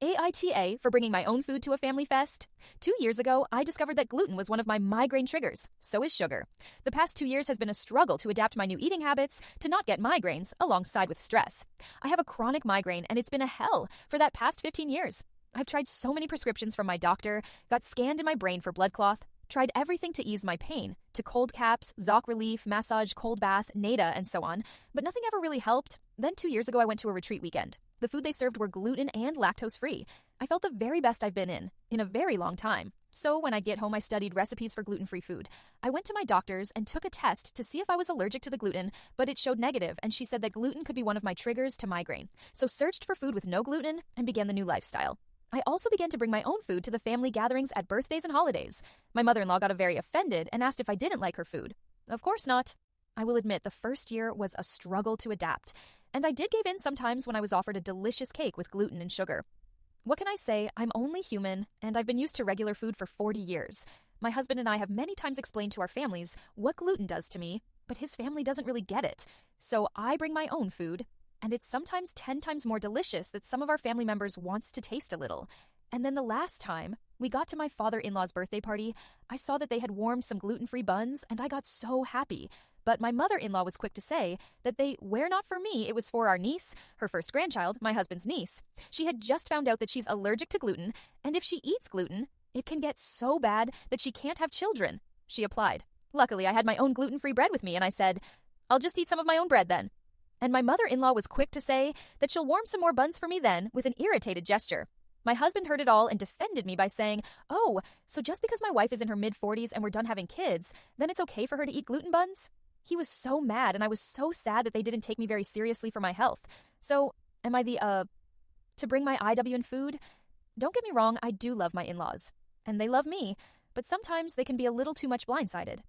AITA for bringing my own food to a family fest. 2 years ago, I discovered that gluten was one of my migraine triggers. So is sugar. The past 2 years has been a struggle to adapt my new eating habits to not get migraines alongside with stress. I have a chronic migraine and it's been a hell for that past 15 years. I've tried so many prescriptions from my doctor, got scanned in my brain for blood clot, tried everything to ease my pain, to cold caps, Zoc relief, massage, cold bath, NATA, and so on, but nothing ever really helped. Then 2 years ago, I went to a retreat weekend. The food they served were gluten and lactose-free. I felt the very best I've been in a very long time. So when I'd get home, I studied recipes for gluten-free food. I went to my doctor's and took a test to see if I was allergic to the gluten, but it showed negative, and she said that gluten could be one of my triggers to migraine. So searched for food with no gluten and began the new lifestyle. I also began to bring my own food to the family gatherings at birthdays and holidays. My mother-in-law got very offended and asked if I didn't like her food. Of course not. I will admit the first year was a struggle to adapt, and I did give in sometimes when I was offered a delicious cake with gluten and sugar. What can I say? I'm only human, and I've been used to regular food for 40 years. My husband and I have many times explained to our families what gluten does to me, but his family doesn't really get it. So I bring my own food, and it's sometimes 10 times more delicious that some of our family members wants to taste a little. And then the last time we got to my father-in-law's birthday party, I saw that they had warmed some gluten-free buns, and I got so happy. But my mother-in-law was quick to say that they were not for me, it was for our niece, her first grandchild, my husband's niece. She had just found out that she's allergic to gluten, and if she eats gluten, it can get so bad that she can't have children. She applied. Luckily, I had my own gluten-free bread with me, and I said, I'll just eat some of my own bread then. And my mother-in-law was quick to say that she'll warm some more buns for me then with an irritated gesture. My husband heard it all and defended me by saying, oh, so just because my wife is in her mid-40s and we're done having kids, then it's okay for her to eat gluten buns? He was so mad, and I was so sad that they didn't take me very seriously for my health. So, am I to bring my IW in food? Don't get me wrong, I do love my in-laws. And they love me, but sometimes they can be a little too much blindsided.